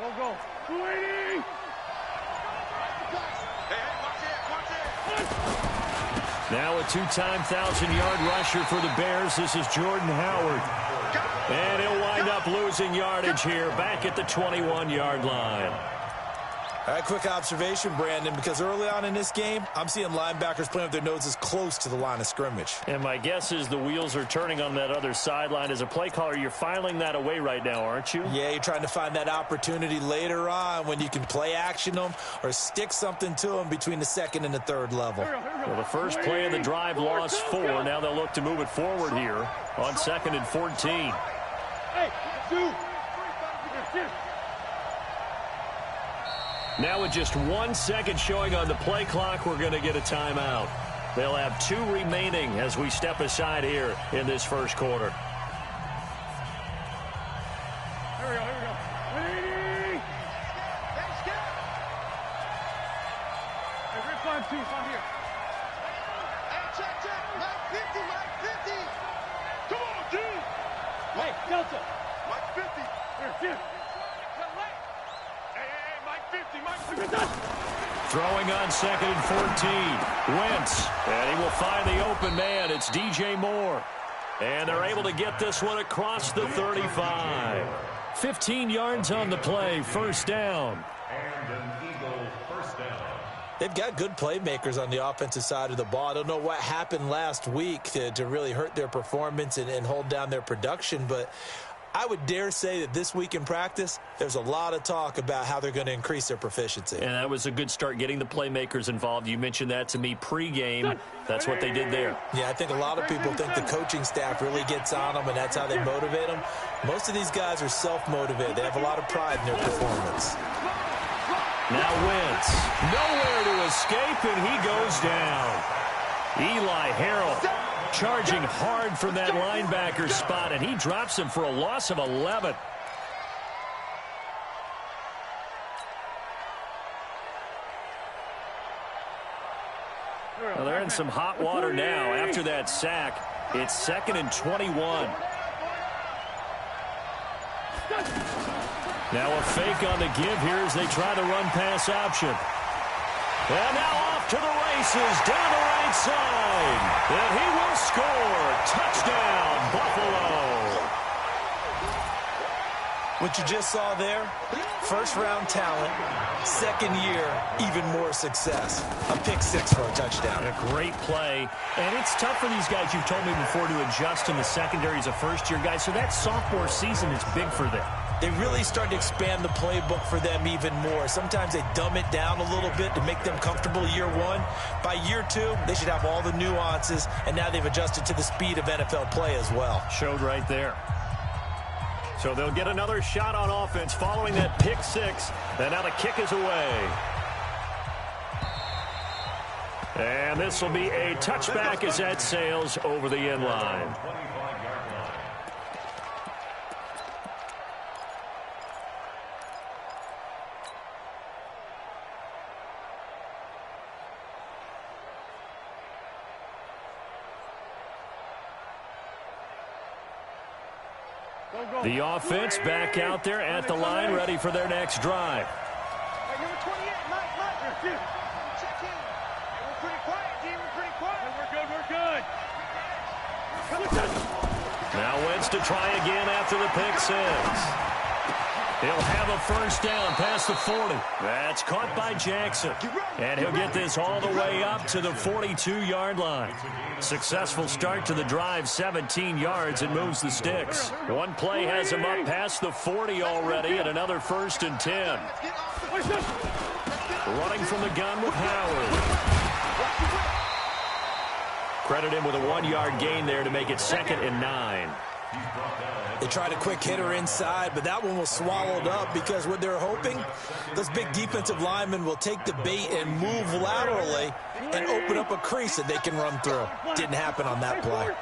Go. 280. Now a two-time 1,000-yard rusher for the Bears. This is Jordan Howard. And he'll wind up losing yardage here back at the 21-yard line. All right, quick observation, Brandon, because early on in this game, I'm seeing linebackers playing with their noses close to the line of scrimmage. And my guess is the wheels are turning on that other sideline. As a play caller, you're filing that away right now, aren't you? Yeah, you're trying to find that opportunity later on when you can play action them or stick something to them between the second and the third level. Well, the first play of the drive lost 4. Now they'll look to move it forward here on 2nd and 14. Hey, dude. Now with just 1 second showing on the play clock, we're going to get a timeout. They'll have 2 remaining as we step aside here in this first quarter. Here we go. 180. Hey, we're fine too. Fine here. Hey, check. Mike 50. Come on, dude. Hey, Delta. Mike 50. Here. Throwing on 2nd and 14. Wentz. And he will find the open man. It's DJ Moore. And they're able to get this one across the 35. 15 yards on the play. First down. And an Eagle first down. They've got good playmakers on the offensive side of the ball. I don't know what happened last week to really hurt their performance and hold down their production, but I would dare say that this week in practice, there's a lot of talk about how they're going to increase their proficiency. And that was a good start, getting the playmakers involved. You mentioned that to me pregame. That's what they did there. Yeah, I think a lot of people think the coaching staff really gets on them, and that's how they motivate them. Most of these guys are self-motivated. They have a lot of pride in their performance. Now Wentz. Nowhere to escape, and he goes down. Eli Harrell charging hard from that linebacker spot, and he drops him for a loss of 11. Well, they're in some hot water now. After that sack, it's 2nd and 21. Now a fake on the give here as they try the run-pass option. And now off to the races, down the right side. And he will score. Touchdown, Buffalo. What you just saw there, first-round talent, second year, even more success. A pick 6 for a touchdown. A great play. And it's tough for these guys, you've told me before, to adjust in the secondary as a first-year guy. So that sophomore season is big for them. They really start to expand the playbook for them even more. Sometimes they dumb it down a little bit to make them comfortable year 1. By year 2, they should have all the nuances, and now they've adjusted to the speed of NFL play as well. Showed right there. So they'll get another shot on offense following that pick 6. And now the kick is away. And this will be a touchback as that sails over the end line. The offense back out there at the line, ready for their next drive. Hey, number 28, Mike. Check in. Hey, we're pretty quiet, D. We're pretty quiet. We're good. Now Wentz to try again after the pick 6. He'll have a first down past the 40. That's caught by Jackson. And he'll get this all the way up to the 42-yard line. Successful start to the drive, 17 yards, and moves the sticks. One play has him up past the 40 already, and another 1st and 10. Running from the gun with Howard. Credit him with a 1-yard gain there to make it 2nd and 9. They tried a quick hitter inside, but that one was swallowed up because what they're hoping, those big defensive linemen will take the bait and move laterally and open up a crease that they can run through. Didn't happen on that play.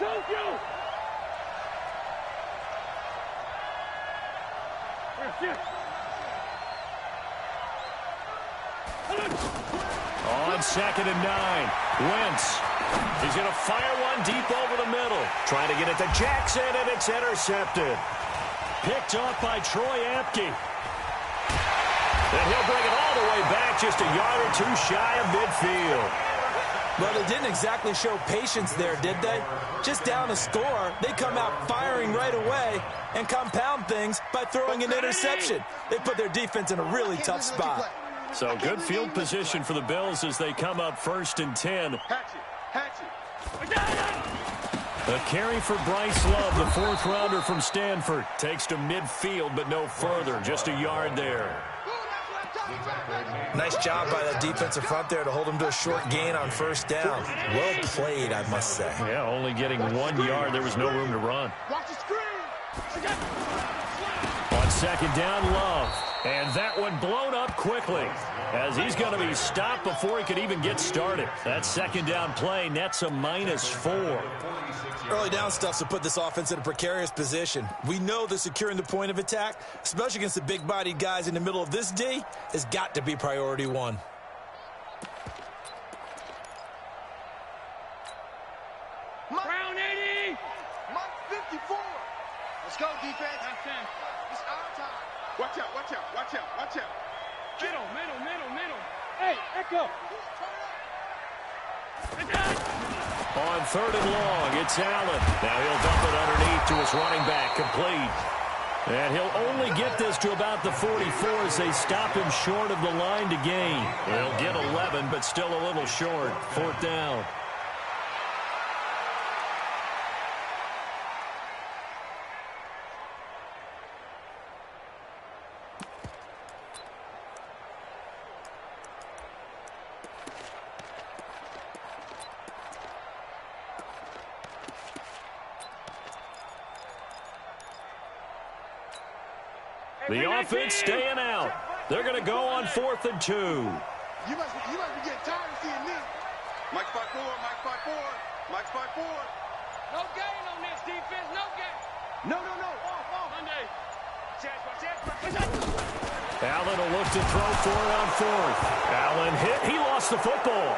On 2nd and 9, Wentz. He's going to fire one deep over the middle. Trying to get it to Jackson, and it's intercepted. Picked off by Troy Apke. And he'll bring it all the way back, just a yard or two shy of midfield. Well, they didn't exactly show patience there, did they? Just down a score, they come out firing right away and compound things by throwing an interception. They put their defense in a really tough spot. So good field position for the Bills as they come up 1st and 10. A carry for Bryce Love, the 4th rounder from Stanford. Takes to midfield, but no further. Just a yard there. Nice job by that defensive front there to hold him to a short gain on 1st down. Well played, I must say. Yeah, only getting 1 yard. There was no room to run. Watch the screen. On 2nd down, Love. And that one blown up quickly as he's going to be stopped before he could even get started. That 2nd down play nets a -4. Early down stuff to put this offense in a precarious position. We know that securing the point of attack, especially against the big-bodied guys in the middle of this D, has got to be priority 1. Round 80. Mike 54. Let's go, defense. That's 10. It's our time. Watch out, watch out, watch out, watch out. Middle. Hey, Echo. On 3rd and long, it's Allen. Now he'll dump it underneath to his running back, complete. And he'll only get this to about the 44 as they stop him short of the line to gain. He'll get 11, but still a little short. 4th down. The offense staying out. They're going to go on 4th and 2. You must be getting tired of seeing me. Mike spot 4. No gain on this defense, no gain. No. Off. Monday. Allen will look to throw for it on 4th. Allen hit. He lost the football.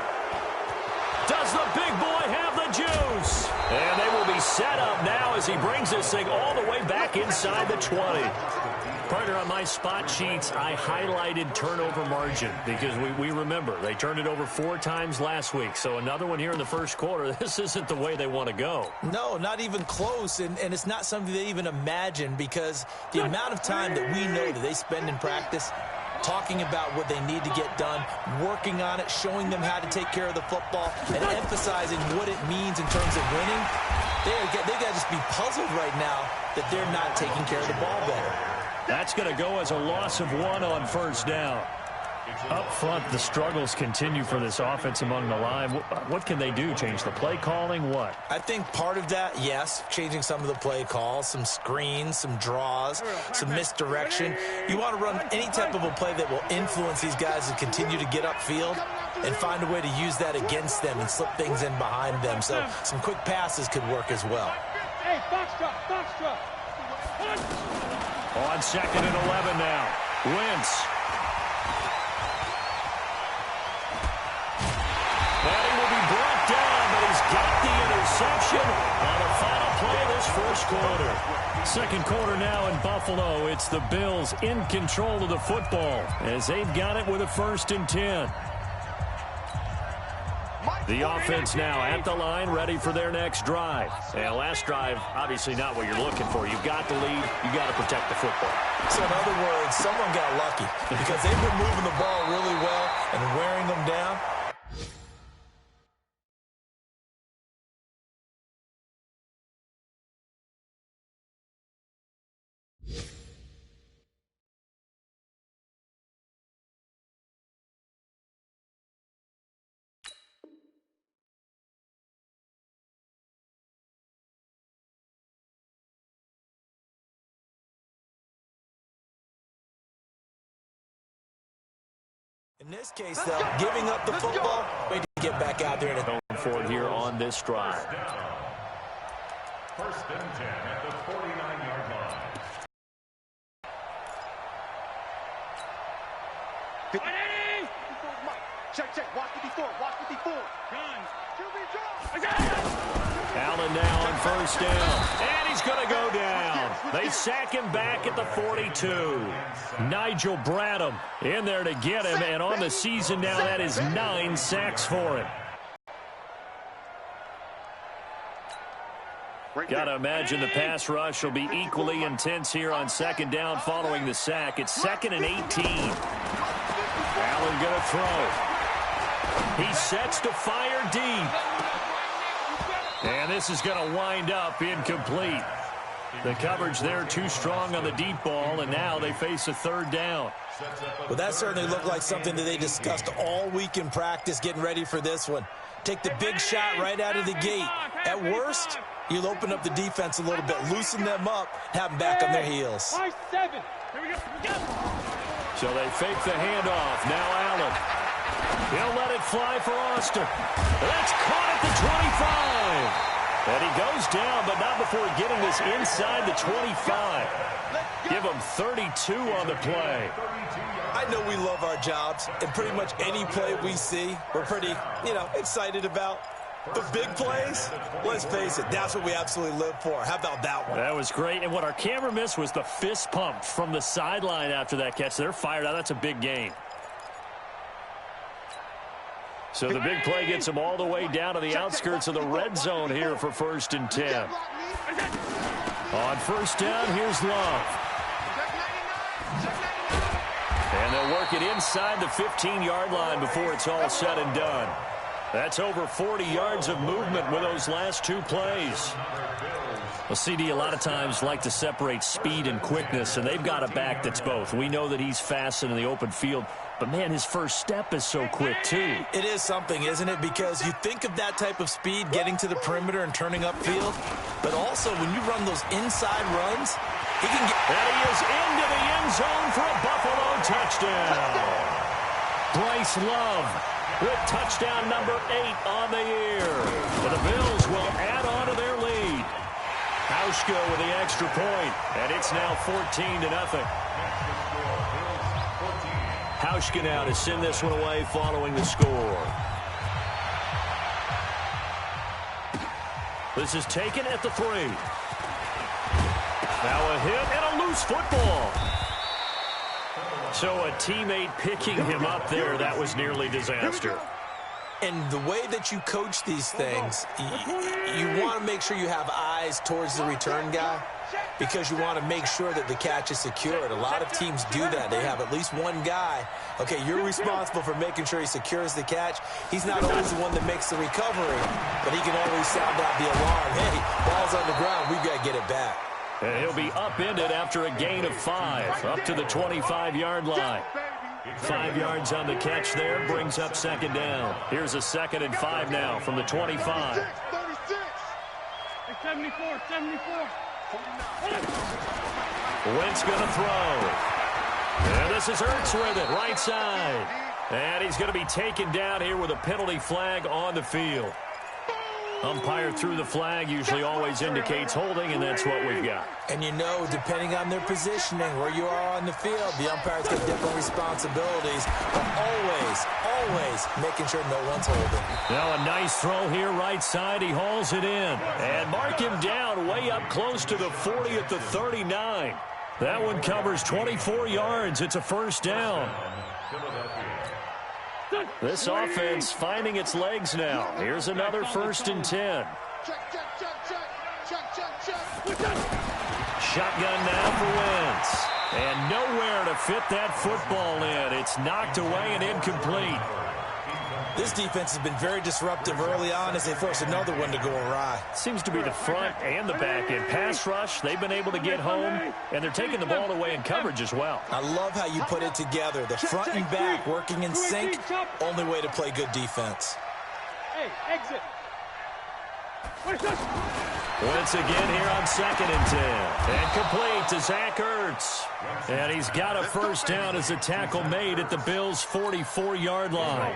Does the big boy have the juice? And they will be set up now as he brings this thing all the way back inside the 20. Partner, on my spot sheets, I highlighted turnover margin because we remember they turned it over 4 times last week. So another one here in the 1st quarter. This isn't the way they want to go. No, not even close, and it's not something they even imagine because the amount of time that we know that they spend in practice talking about what they need to get done, working on it, showing them how to take care of the football, and emphasizing what it means in terms of winning, they got to just be puzzled right now that they're not taking care of the ball better. That's going to go as a loss of 1 on 1st down. Up front, the struggles continue for this offense among the line. What can they do? Change the play calling? What? I think part of that, yes, changing some of the play calls, some screens, some draws, some misdirection. You want to run any type of a play that will influence these guys to continue to get upfield and find a way to use that against them and slip things in behind them. So some quick passes could work as well. Hey, box drop. On 2nd and 11 now. Wentz. And he will be brought down, but he's got the interception on the final play of this 1st quarter. 2nd quarter now in Buffalo. It's the Bills in control of the football as they've got it with a 1st and 10. The offense now at the line, ready for their next drive. And last drive, obviously not what you're looking for. You've got the lead. You've got to protect the football. So in other words, someone got lucky because they've been moving the ball really well and wearing them down. In this case, though, giving up the football, way to get back out there and going for it here on this drive. 1st and 10 at the 49-yard line. Check, check. Watch it before. Watch it before. Guns. QB draw. Allen now on first down. And he's going to go down. They sack him back at the 42. Nigel Bradham in there to get him. And on the season now, that is 9 sacks for him. Got to imagine the pass rush will be equally intense here on second down following the sack. It's 2nd and 18. Allen going to throw. He sets to fire deep. And this is going to wind up incomplete. The coverage there too strong on the deep ball, and now they face a 3rd down. Well, that certainly looked like something that they discussed all week in practice getting ready for this one. Take the big shot right out of the gate. At worst, you'll open up the defense a little bit, loosen them up, have them back on their heels. 5-7. Here we go. So they fake the handoff. Now Allen. He'll let it fly for Austin. That's caught at the 25. And he goes down, but not before getting this inside the 25. Give him 32 on the play. I know we love our jobs, and pretty much any play we see, we're pretty, excited about. The big plays, let's face it, that's what we absolutely live for. How about that one? That was great. And what our camera missed was the fist pump from the sideline after that catch. They're fired out. That's a big gain. So the big play gets them all the way down to the outskirts of the red zone here for 1st and 10. On first down, here's Love. And they'll work it inside the 15-yard line before it's all said and done. That's over 40 yards of movement with those last 2 plays. Well, CD a lot of times like to separate speed and quickness, and they've got a back that's both. We know that he's fast in the open field, but, man, his first step is so quick, too. It is something, isn't it? Because you think of that type of speed getting to the perimeter and turning upfield, but also when you run those inside runs, he can get... And he is into the end zone for a Buffalo touchdown. Bryce Love with touchdown number 8 on the year. And the Bills will add on to their lead. Hauschka with the extra point, and it's now 14-0. Hauschka now to send this one away following the score. This is taken at the 3. Now a hit and a loose football. So a teammate picking him up there, that was nearly disaster. And the way that you coach these things, you want to make sure you have eyes towards the return guy because you want to make sure that the catch is secured. A lot of teams do that. They have at least one guy. Okay, you're responsible for making sure he secures the catch. He's not always the one that makes the recovery, but he can always sound out the alarm. Hey, ball's on the ground. We've got to get it back. And he'll be upended after a gain of 5, up to the 25-yard line. 5 yards on the catch there, brings up 2nd down. Here's a 2nd and 5 now from the 25. 74, 74. Wentz going to throw. And this is Ertz with it, right side. And he's going to be taken down here with a penalty flag on the field. Umpire threw the flag, usually always indicates holding, and that's what we've got. And depending on their positioning, where you are on the field, the umpire's got different responsibilities, but always making sure no one's holding. Now a nice throw here, right side. He hauls it in. And mark him down way up close to the 40 at the 39. That one covers 24 yards. It's a 1st down. This offense finding its legs now. Here's another 1st and 10. Shotgun now for Wentz. And nowhere to fit that football in. It's knocked away and incomplete. This defense has been very disruptive early on as they force another one to go awry. Seems to be the front and the back end. Pass rush, they've been able to get home, and they're taking the ball away in coverage as well. I love how you put it together. The front and back working in sync, only way to play good defense. Hey, exit. Once again here on 2nd and 10. And complete to Zach Ertz. And he's got a 1st down as a tackle made at the Bills' 44-yard line.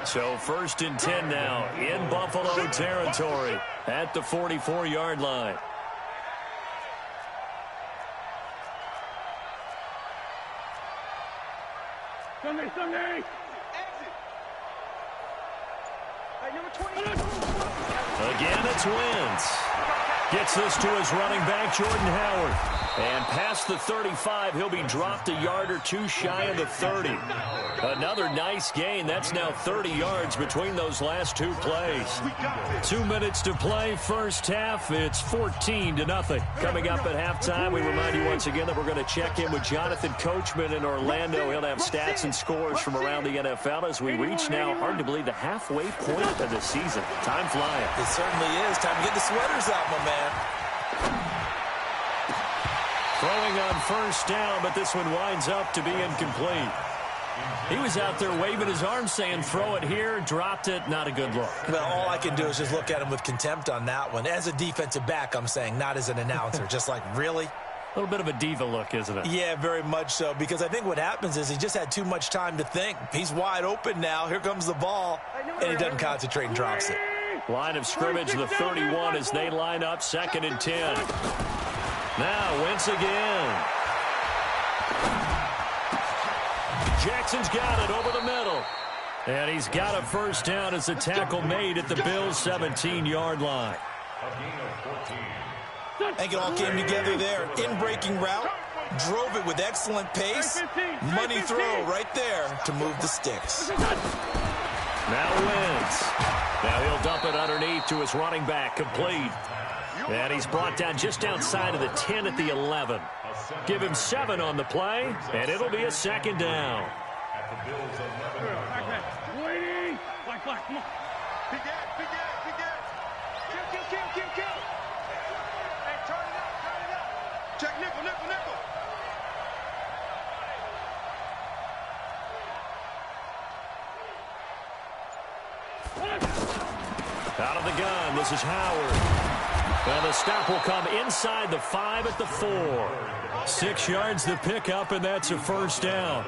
So 1st and 10 now in Buffalo territory at the 44-yard line. Sunday. Number 28. Again, it's Wentz. Gets this to his running back, Jordan Howard. And past the 35, he'll be dropped a yard or two shy of the 30. Another nice gain. That's now 30 yards between those last two plays. 2 minutes to play, first half. It's 14-0. Coming up at halftime, we remind you once again that we're going to check in with Jonathan Coachman in Orlando. He'll have stats and scores from around the NFL as we reach now, hard to believe, the halfway point of the season. Time flying. It certainly is. Time to get the sweaters out, my man. Throwing on first down, but this one winds up to be incomplete. He was out there waving his arm saying, throw it here, dropped it, not a good look. Well, all I can do is just look at him with contempt on that one. As a defensive back, I'm saying, not as an announcer. Just like, really? A little bit of a diva look, isn't it? Yeah, very much so, because I think what happens is he just had too much time to think. He's wide open now. Here comes the ball, and he doesn't concentrate and drops it. Line of scrimmage, the 31 as they line up, 2nd and 10. Now, Wentz again. Jackson's got it over the middle. And he's got a first down as the tackle made at the Bills' 17-yard line. A gain of 14. I think it all came together there. In-breaking route, drove it with excellent pace. Money throw right there to move the sticks. Now Wentz. Now he'll dump it underneath to his running back, complete. And he's brought down just outside of the 10 at the 11. Give him 7 on the play, and it'll be a 2nd down. At the Bills' 11. Waiting. Black, come on. Big gap. Kill. Hey, turn it up. Check nickel. Out of the gun, this is Howard. Well, the stop will come inside the 5 at the 4. 6 yards the pickup, and that's a first down.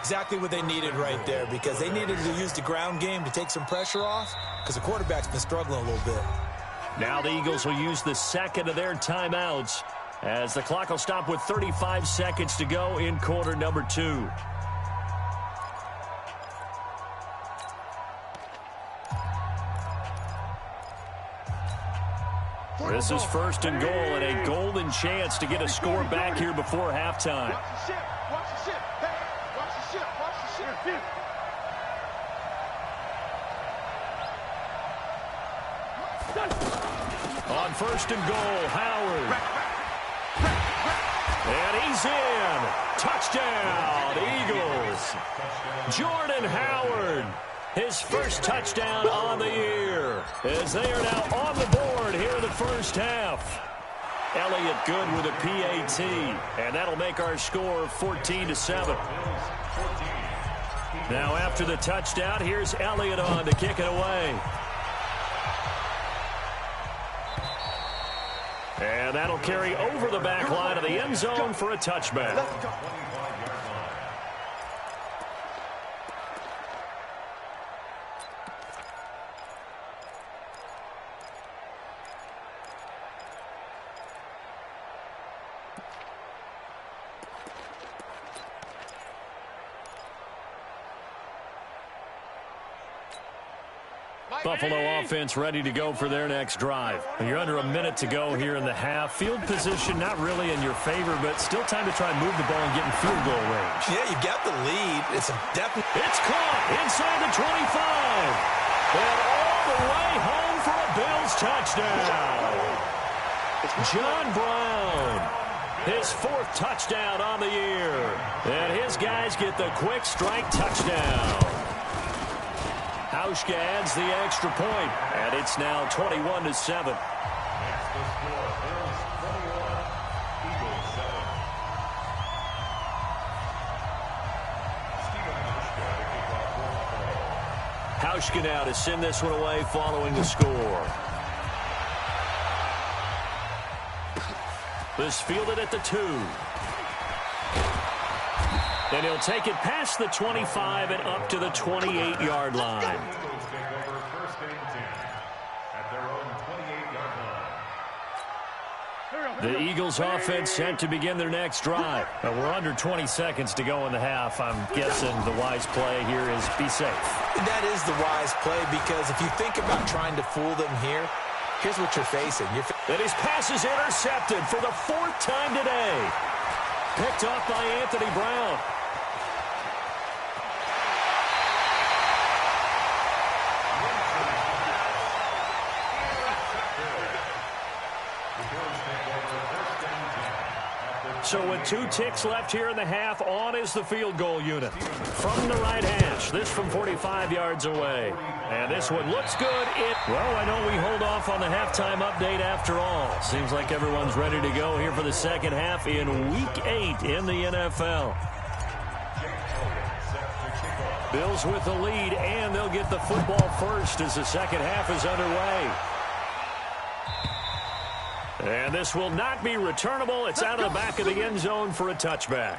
Exactly what they needed right there, because they needed to use the ground game to take some pressure off, because the quarterback's been struggling a little bit. Now the Eagles will use the second of their timeouts as the clock will stop with 35 seconds to go in quarter number 2. This is 1st and goal and a golden chance to get a score back here before halftime. Watch the ship. Hey, watch the ship. On 1st and goal, Howard. And he's in. Touchdown, Eagles. Jordan Howard, his first touchdown on the year, as they are now on the board here in the first half. Elliott good with a PAT, and that'll make our score 14-7. Now after the touchdown, here's Elliott on to kick it away. And that'll carry over the back line of the end zone for a touchback. Buffalo offense ready to go for their next drive. You're under a minute to go here in the half. Field position not really in your favor, but still time to try and move the ball and get in field goal range. Yeah, you've got the lead. It's caught inside the 25. And all the way home for a Bills touchdown. John Brown, his 4th touchdown on the year. And his guys get the quick strike touchdown. Hauschka adds the extra point, and it's now 21-7. Hauschka now to send this one away following the score. This fielded at the 2. And he'll take it past the 25 and up to the 28-yard line. At their own 28-yard line. The Eagles offense set to begin their next drive. We're under 20 seconds to go in the half. I'm guessing the wise play here is be safe. That is the wise play, because if you think about trying to fool them here, here's what you're facing. And his pass is intercepted for the 4th time today. Picked off by Anthony Brown. So with 2 ticks left here in the half, on is the field goal unit. From the right hash, this from 45 yards away. And this one looks good. Well, I know we hold off on the halftime update after all. Seems like everyone's ready to go here for the second half in Week 8 in the NFL. Bills with the lead, and they'll get the football first as the second half is underway. And this will not be returnable. It's out of the back of the end zone for a touchback.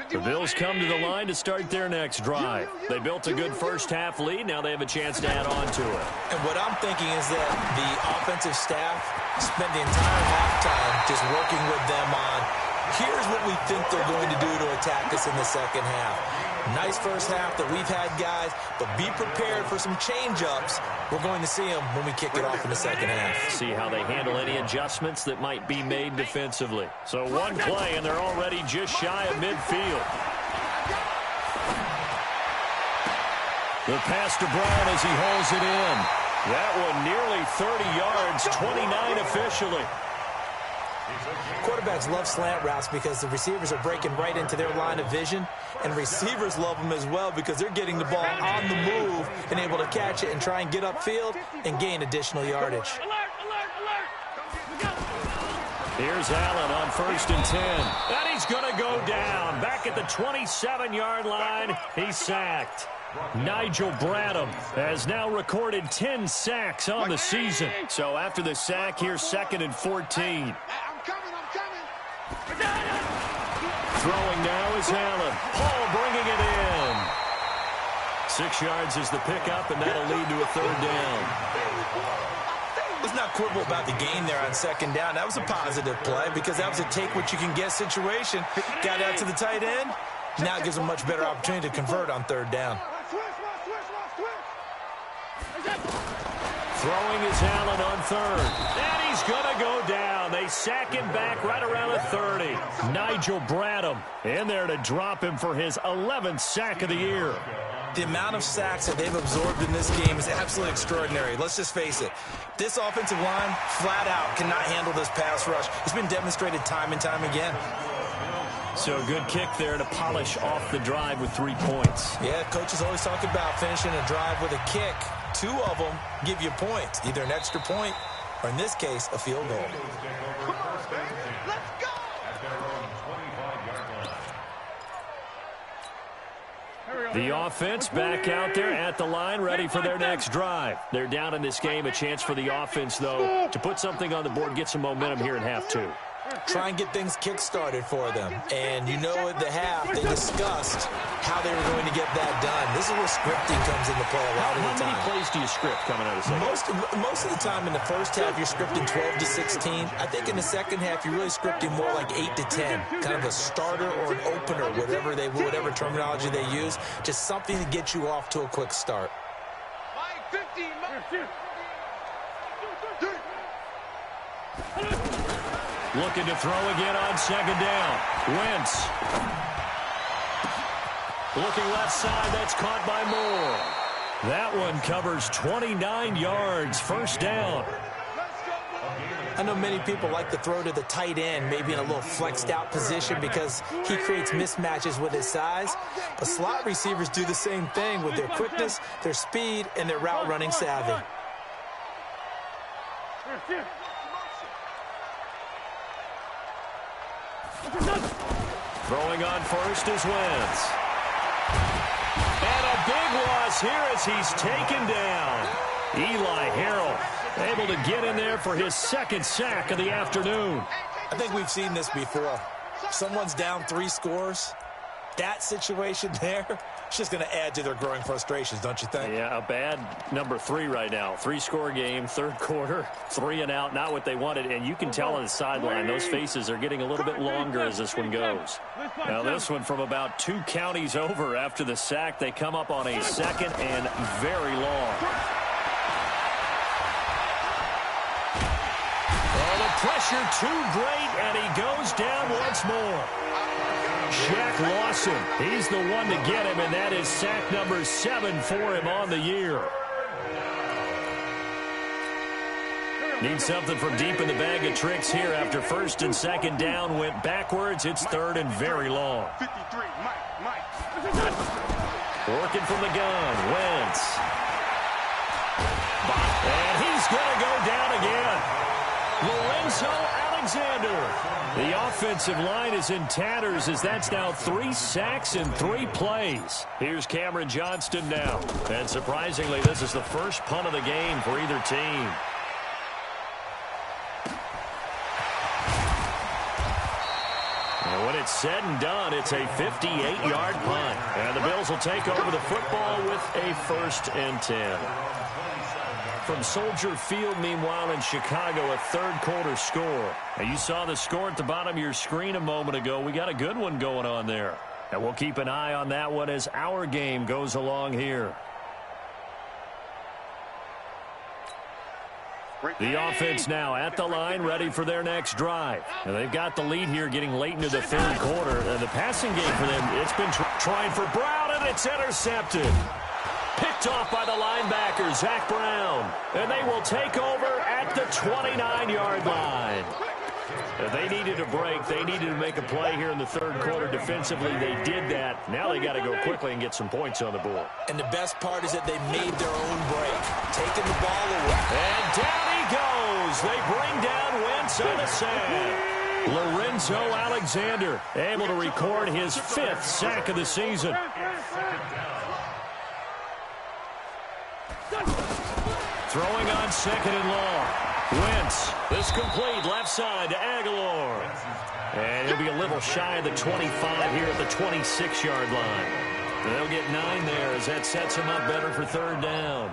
The Bills come to the line to start their next drive. They built a good first-half lead. Now they have a chance to add on to it. And what I'm thinking is that the offensive staff spent the entire halftime just working with them on, here's what we think they're going to do to attack us in the second half. Nice first half that we've had, guys, but be prepared for some change-ups. We're going to see them when we kick it off in the second half. See how they handle any adjustments that might be made defensively. So one play, and they're already just shy of midfield. The pass to Brown as he holds it in. That one nearly 30 yards, 29 officially. Quarterbacks love slant routes because the receivers are breaking right into their line of vision, and receivers love them as well because they're getting the ball on the move and able to catch it and try and get upfield and gain additional yardage. Here's Allen on 1st and 10. And he's going to go down. Back at the 27-yard line, he's sacked. Nigel Bradham has now recorded 10 sacks on the season. So after the sack, here's 2nd and 14. Throwing now is Allen. Paul bringing it in. 6 yards is the pickup, and that'll lead to a 3rd down. Let's not quibble about the gain there on 2nd down. That was a positive play because that was a take-what-you-can-get situation. Got out to the tight end. Now it gives them a much better opportunity to convert on 3rd down. Throwing is Allen on 3rd. And he's going to go down. They sack him back right around the 30. Nigel Bradham in there to drop him for his 11th sack of the year. The amount of sacks that they've absorbed in this game is absolutely extraordinary. Let's just face it. This offensive line, flat out, cannot handle this pass rush. It's been demonstrated time and time again. So a good kick there to polish off the drive with 3 points. Yeah, coaches always talk about finishing a drive with a kick. 2 of them give you points, either an extra point or, in this case, a field goal. Come on, baby. Let's go. The offense back out there at the line, ready for their next drive. They're down in this game. A chance for the offense, though, to put something on the board, get some momentum here in half 2. Try and get things kick-started for them. And you know at the half, they discussed how they were going to get that done. This is where scripting comes into play a lot of the time. How many plays do you script coming out of the second? Most of the time in the first half, you're scripting 12 to 16. I think in the second half, you're really scripting more like 8 to 10. Kind of a starter or an opener, whatever terminology they use. Just something to get you off to a quick start. Looking to throw again on 2nd down. Wentz. Looking left side. That's caught by Moore. That one covers 29 yards. 1st down. I know many people like to throw to the tight end, maybe in a little flexed out position because he creates mismatches with his size. But slot receivers do the same thing with their quickness, their speed, and their route running savvy. Throwing on 1st is Wentz. And a big loss here as he's taken down. Eli Harrell able to get in there for his 2nd sack of the afternoon. I think we've seen this before. If someone's down 3 scores, that situation there, it's just going to add to their growing frustrations, don't you think? Yeah, a bad number 3 right now. 3-score game, third quarter, 3 and out, not what they wanted. And you can tell on the sideline, those faces are getting a little bit longer as this one goes. Now this one from about 2 counties over after the sack. They come up on a second and very long. Oh, the pressure too great, and he goes down once more. Shaq Lawson, he's the one to get him, and that is sack number 7 for him on the year. Need something from deep in the bag of tricks here after first and second down went backwards. It's third and very long. 53, Mike. Working from the gun, Wentz. And he's going to go down again. Lorenzo Alexander. The offensive line is in tatters as that's now 3 sacks in 3 plays. Here's Cameron Johnston now. And surprisingly, this is the first punt of the game for either team. And when it's said and done, it's a 58-yard punt. And the Bills will take over the football with a 1st and 10. From Soldier Field, meanwhile, in Chicago, a third-quarter score. Now, you saw the score at the bottom of your screen a moment ago. We got a good one going on there. And we'll keep an eye on that one as our game goes along here. The offense now at the line, ready for their next drive. And they've got the lead here getting late into the third quarter. And the passing game for them, it's been trying for Brown, and it's intercepted. Picked off by the linebacker, Zach Brown. And they will take over at the 29-yard line. They needed a break. They needed to make a play here in the third quarter defensively. They did that. Now they got to go quickly and get some points on the board. And the best part is that they made their own break, taking the ball away. And down he goes. They bring down Wentz on the sack. Lorenzo Alexander able to record his 5th sack of the season. Throwing on 2nd and long. Wentz, this complete left side to Aguilar. And he'll be a little shy of the 25 here at the 26-yard line. They'll get 9 there as that sets him up better for third down.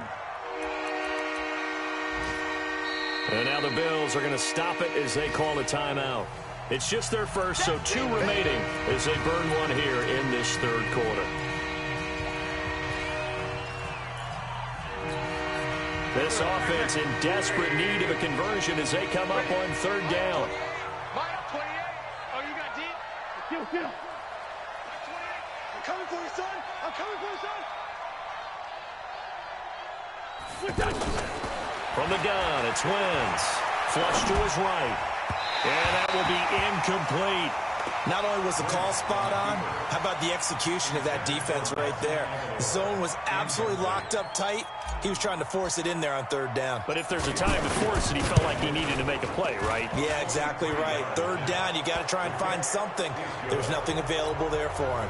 And now the Bills are going to stop it as they call a timeout. It's just their first, so 2 remaining as they burn one here in this third quarter. This offense in desperate need of a conversion as they come up on third down. Mike, 28. Oh, you got deep? Get him. 28. I'm coming for you, son. I'm coming for you, son. From the gun, it's Wentz. Flush to his right. And that will be incomplete. Not only was the call spot on, how about the execution of that defense right there? The zone was absolutely locked up tight. He was trying to force it in there on third down. But if there's a time to force it, he felt like he needed to make a play, right? Yeah, exactly right. Third down, you got to try and find something. There's nothing available there for him.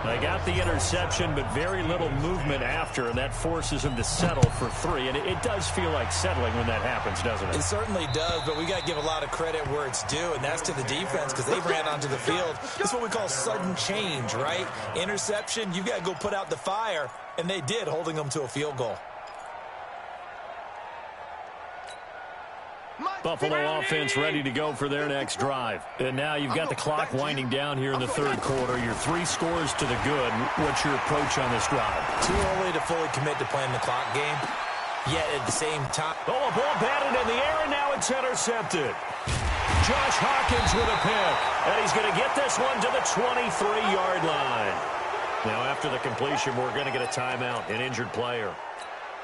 They got the interception, but very little movement after, and that forces him to settle for 3. And it does feel like settling when that happens, doesn't it? It certainly does, but we got to give a lot of credit where it's due, and that's to the defense because they ran onto the field. This is what we call sudden change, right? Interception, you got to go put out the fire, and they did, holding them to a field goal. Buffalo offense ready to go for their next drive. And now you've got the clock winding down here in the third quarter. Your 3 scores to the good. What's your approach on this drive? Too early to fully commit to playing the clock game. Yet at the same time... Oh, a ball batted in the air, and now it's intercepted. Josh Hawkins with a pick. And he's going to get this one to the 23-yard line. Now after the completion, we're going to get a timeout, an injured player.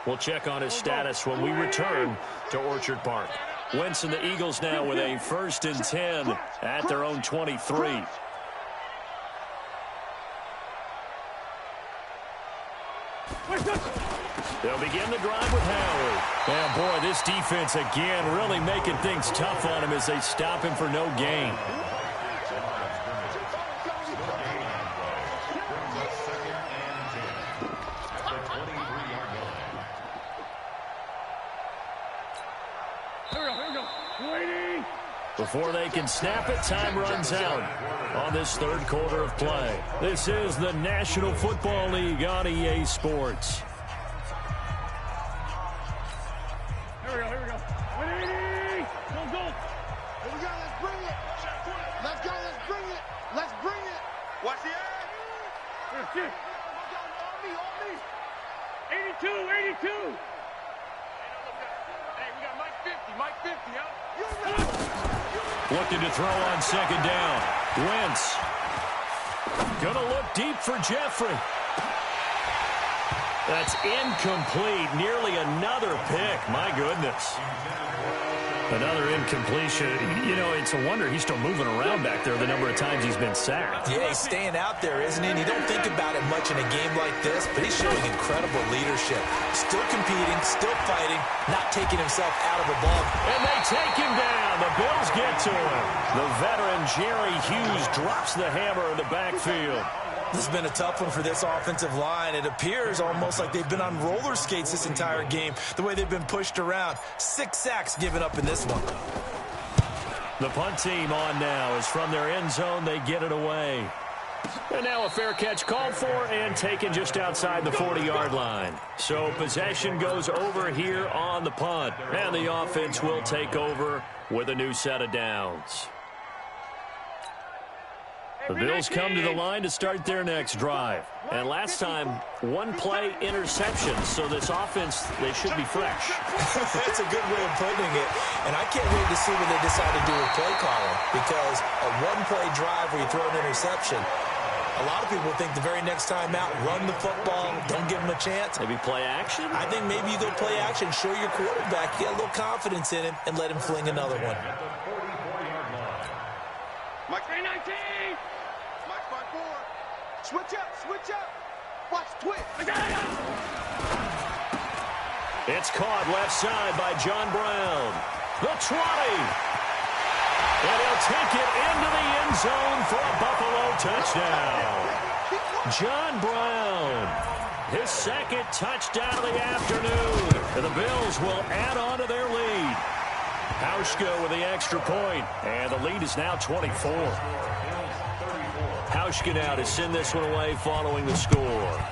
We'll check on his status when we return to Orchard Park. Wentz and the Eagles now with a 1st and 10 at their own 23. They'll begin the drive with Howard. And boy, this defense again really making things tough on him as they stop him for no gain. Before they can snap it, time runs out on this third quarter of play. This is the National Football League on EA Sports. Here we go. 180. Go. Here we go, let's bring it. Let's go, let's bring it. Let's bring it. Watch the edge. On me. 82. Hey, we got Mike 50, huh? Looking to throw on second down. Wentz. Gonna look deep for Jeffrey. That's incomplete. Nearly another pick. My goodness. Another incompletion. You know, it's a wonder he's still moving around back there the number of times he's been sacked. Yeah, he's staying out there, isn't he? And you don't think about it much in a game like this, but he's showing incredible leadership. Still competing, still fighting, not taking himself out of a ball. And they take him down. The Bills get to him. The veteran Jerry Hughes drops the hammer in the backfield. This has been a tough one for this offensive line. It appears almost like they've been on roller skates this entire game, the way they've been pushed around. 6 sacks given up in this one. The punt team on now is from their end zone. They get it away. And now a fair catch called for and taken just outside the 40-yard line. So possession goes over here on the punt. And the offense will take over with a new set of downs. The Bills come to the line to start their next drive. And last time, one play interception. So this offense, they should be fresh. That's a good way of putting it. And I can't wait to see what they decide to do with play calling. Because a one-play drive where you throw an interception, a lot of people think the very next time out, run the football, don't give them a chance. Maybe play action? I think maybe you go play action, show your quarterback, get a little confidence in him, and let him fling another one. Mike 319. Mike 5-4. Switch up. Watch twitch. It's caught left side by John Brown. The 20. And he'll take it into the end zone for a Buffalo touchdown. John Brown, his second touchdown of the afternoon. And the Bills will add on to their lead. Hauschka with the extra point, and the lead is now 24. Hauschka now to send this one away following the score.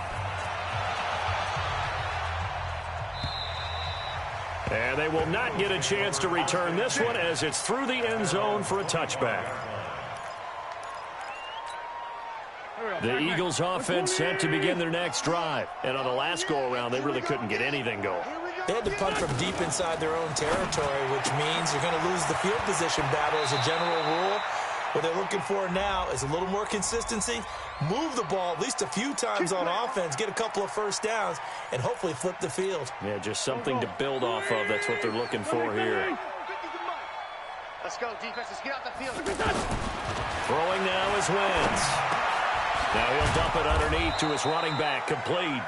And they will not get a chance to return this one as it's through the end zone for a touchback. The Eagles offense set to begin their next drive. And on the last go-around, they really couldn't get anything going. They had to punt from deep inside their own territory, which means you're going to lose the field position battle as a general rule. What they're looking for now is a little more consistency, move the ball at least a few times on offense, get a couple of first downs, and hopefully flip the field. Yeah, just something to build off of. That's what they're looking for here. Let's go, defense. Let's get out the field. Throwing now is Wentz. Now he'll dump it underneath to his running back, complete.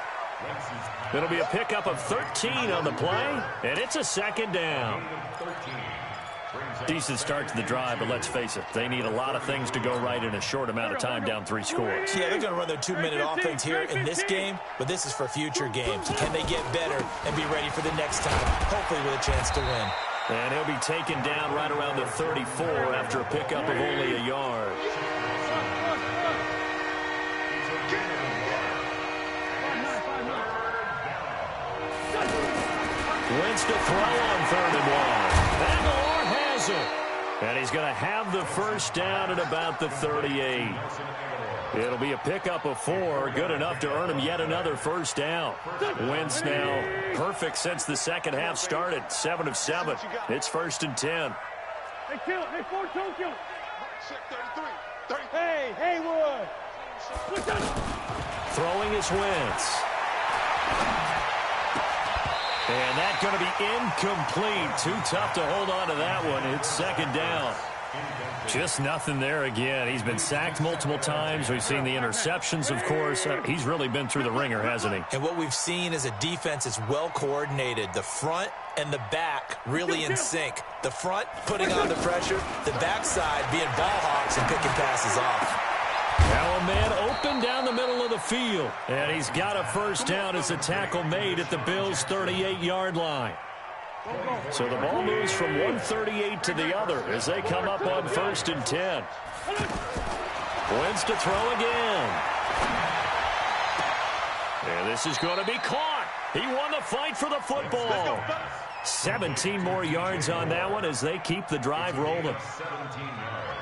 It'll be a pickup of 13 on the play, and it's a second down. Decent start to the drive, but let's face it, they need a lot of things to go right in a short amount of time, down 3 scores. Yeah, they're going to run their 2-minute offense here in this game, but this is for future games. Can they get better and be ready for the next time, hopefully with a chance to win? And he'll be taken down right around the 34 after a pickup of only a yard. Wentz to throw on 3rd and 1. Aguilar has it. And he's going to have the first down at about the 38. It'll be a pickup of 4, good enough to earn him yet another first down. Wentz now perfect since the second half started, 7 of 7. It's 1st and 10. Hey, kill it. Hey, Ford, don't kill it. Hey, Haywood. Throwing is Wentz. And that's going to be incomplete. Too tough to hold on to that one. It's 2nd down. Just nothing there again. He's been sacked multiple times. We've seen the interceptions, of course. He's really been through the ringer, hasn't he? And what we've seen is a defense that's well coordinated. The front and the back really in sync. The front putting on the pressure, the backside being ball hawks and picking passes off. Now a man open down the middle of the field. And he's got a first down as a tackle made at the Bills' 38-yard line. So the ball moves from 138 to the other as they come up on 1st and 10. Wins to throw again. And this is going to be caught. He won the fight for the football. 17 more yards on that one as they keep the drive rolling. 17 yards.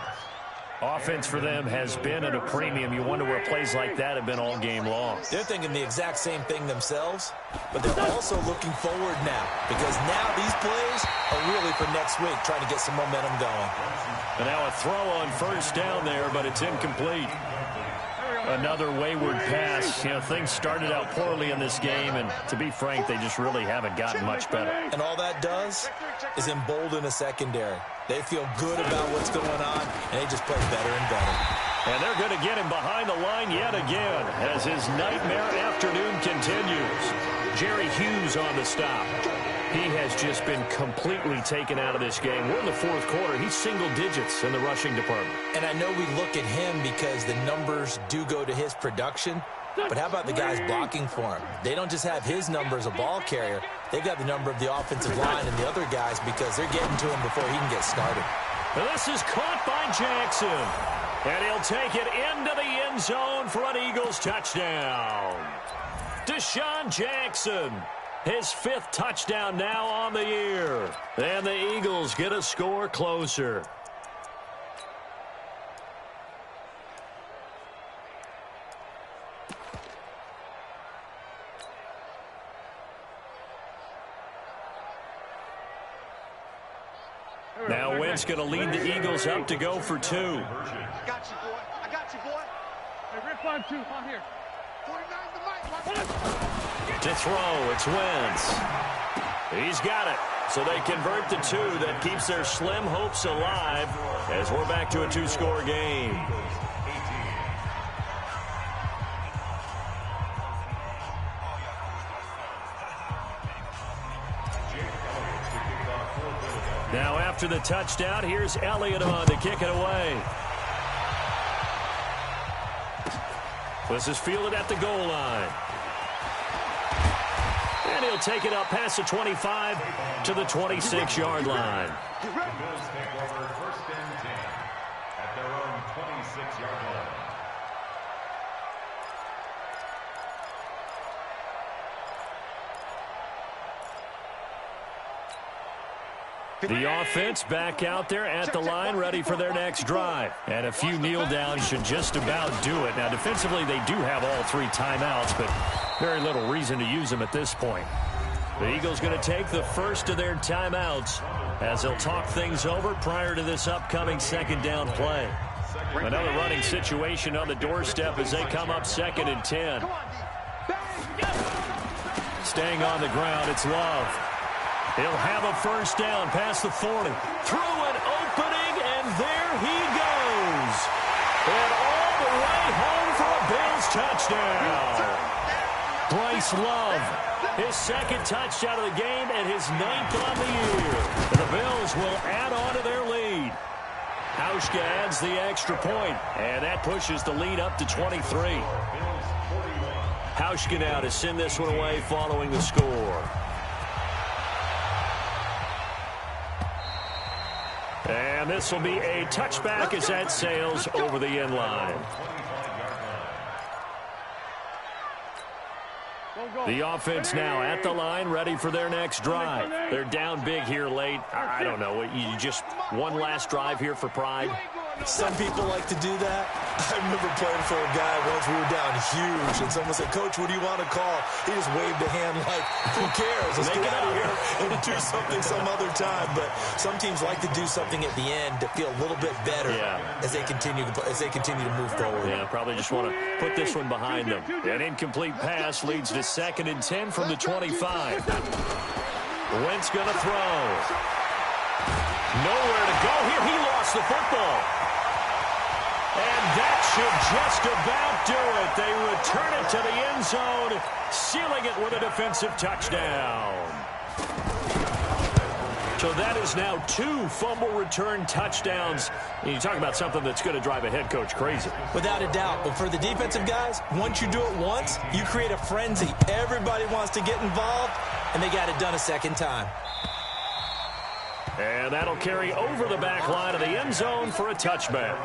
Offense for them has been at a premium. You wonder where plays like that have been all game long. They're thinking the exact same thing themselves, but they're also looking forward now because now these plays are really for next week, trying to get some momentum going. And now a throw on 1st down there, but it's incomplete. Another wayward pass. You know, things started out poorly in this game, and to be frank, they just really haven't gotten much better. And all that does is embolden a secondary. They feel good about what's going on, and they just play better and better. And they're going to get him behind the line yet again as his nightmare afternoon continues. Jerry Hughes on the stop. He has just been completely taken out of this game. We're in the 4th quarter. He's single digits in the rushing department. And I know we look at him because the numbers do go to his production, but how about the guys blocking for him? They don't just have his number as a ball carrier. They've got the number of the offensive line and the other guys because they're getting to him before he can get started. And this is caught by Jackson. And he'll take it into the end zone for an Eagles touchdown. Deshaun Jackson. His 5th touchdown now on the year. And the Eagles get a score closer. Now Wentz going to lead the Eagles up to go for 2. I got you, boy. I got you, boy. Hey, Rip 5-2 on here. 49 the mic. To throw, it's Wentz. He's got it. So they convert the 2. That keeps their slim hopes alive as we're back to a 2-score game. Now after the touchdown, here's Elliott on to kick it away. This is fielded at the goal line. And he'll take it up past the 25 to the 26-yard line. The Bills take over 1st and 10 at their own 26-yard line. The offense back out there at the line, ready for their next drive. And a few kneel downs should just about do it. Now, defensively, they do have all 3 timeouts, but very little reason to use them at this point. The Eagles going to take the first of their timeouts as they'll talk things over prior to this upcoming 2nd down play. Another running situation on the doorstep as they come up 2nd and 10. Staying on the ground, it's Love. He'll have a 1st down past the 40. Through an opening, and there he goes. And all the way home for a Bills touchdown. Bryce Love, his 2nd touchdown of the game and his 9th on the year. And the Bills will add on to their lead. Hauschka adds the extra point, and that pushes the lead up to 23. Hauschka now to send this one away following the score. And this will be a touchback as that sails over the end line. The offense now at the line, ready for their next drive. They're down big here late. I don't know. You just one last drive here for pride. Some people like to do that. I remember playing for a guy once. We were down huge, and someone said, "Coach, what do you want to call?" He just waved a hand like, "Who cares? Let's get out of here and do something some other time." But some teams like to do something at the end to feel a little bit better as they continue to move forward. Yeah, probably just want to put this one behind them. An incomplete pass leads to 2nd and 10 from the 25. Wentz going to throw. Nowhere to go here. He lost the football. And that should just about do it. They return it to the end zone, sealing it with a defensive touchdown. So that is now 2 fumble return touchdowns. And you talk about something that's going to drive a head coach crazy. Without a doubt. But for the defensive guys, once you do it once, you create a frenzy. Everybody wants to get involved, and they got it done a 2nd time. And that'll carry over the back line of the end zone for a touchback.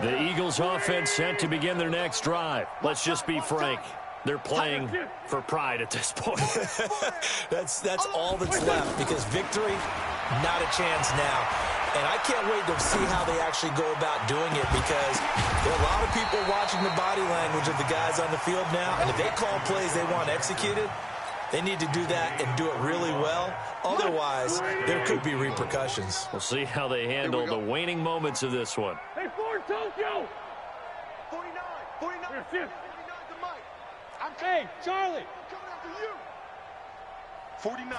The Eagles offense set to begin their next drive. Let's just be frank. They're playing for pride at this point. That's all that's left, because victory, not a chance now. And I can't wait to see how they actually go about doing it, because there are a lot of people watching the body language of the guys on the field now. And if they call plays they want executed, they need to do that and do it really well. Otherwise, there could be repercussions. We'll see how they handle the waning moments of this one. Hey, Ford, Tokyo! 49, 49, 49 to Mike. Hey, Charlie! Coming after you! 49.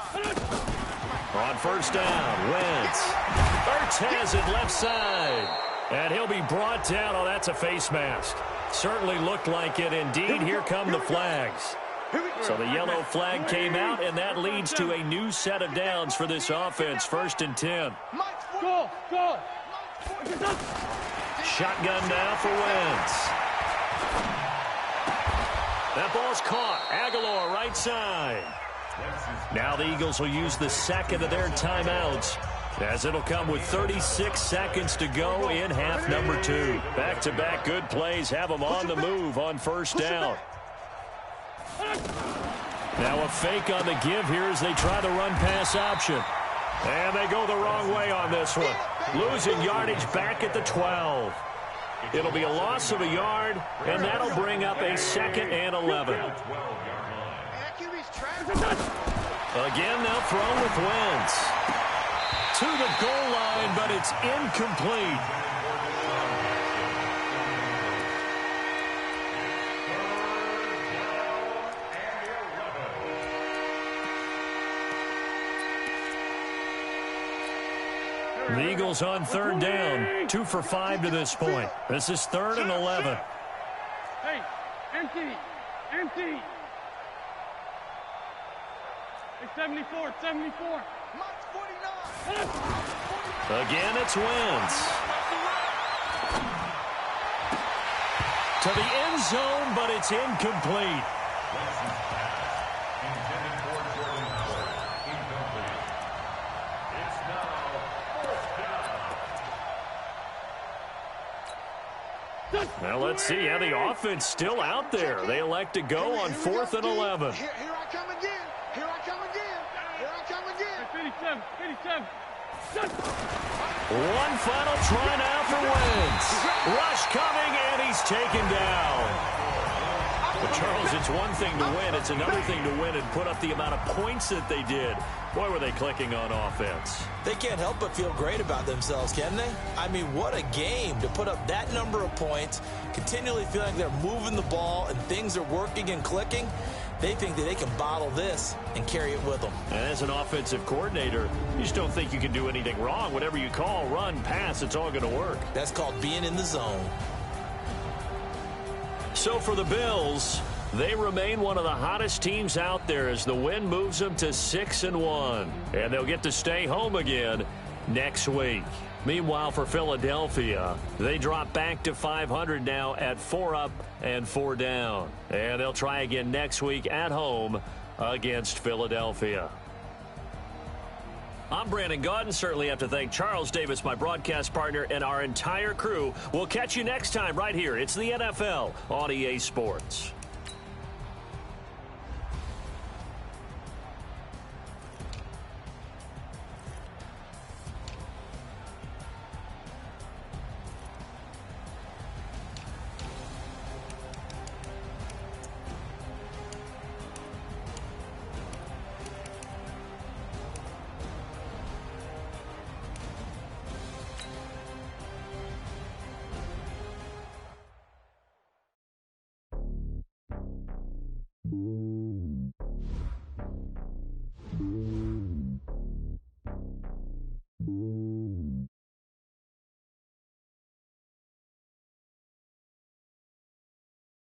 On first down, Wentz. Ertz has it left side. And he'll be brought down. Oh, that's a face mask. Certainly looked like it. Indeed, here come the flags. So the yellow flag came out, and that leads to a new set of downs for this offense. 1st and 10. Go! Shotgun now for Wentz. That ball's caught. Aguilar right side. Now the Eagles will use the second of their timeouts, as it'll come with 36 seconds to go in half number 2. Back-to-back good plays have them on the move on first down. Now a fake on the give here as they try the run-pass option. And they go the wrong way on this one. Losing yardage back at the 12. It'll be a loss of a yard, and that'll bring up a 2nd and 11. Again, they'll throw with Wentz. To the goal line, but it's incomplete. The Eagles on 3rd down, 2 for 5 to this point. This is 3rd and 11. Hey, empty! Hey, 74, 74. Again, it's Wentz. To the end zone, but it's incomplete. Now let's see how the offense still out there. They elect to go on 4th and 11. Here I come again. Here I come again. Here I come again. 57, 57. One final try now for Wentz. Rush coming, and he's taken down. But Charles, it's one thing to win. It's another thing to win and put up the amount of points that they did. Boy, were they clicking on offense. They can't help but feel great about themselves, can they? I mean, what a game to put up that number of points, continually feeling like they're moving the ball and things are working and clicking. They think that they can bottle this and carry it with them. And as an offensive coordinator, you just don't think you can do anything wrong. Whatever you call, run, pass, it's all going to work. That's called being in the zone. So for the Bills, they remain one of the hottest teams out there as the win moves them to 6-1. And they'll get to stay home again next week. Meanwhile, for Philadelphia, they drop back to 500 now at 4 up and 4 down. And they'll try again next week at home against Philadelphia. I'm Brandon Gaudin. Certainly have to thank Charles Davis, my broadcast partner, and our entire crew. We'll catch you next time right here. It's the NFL on EA Sports.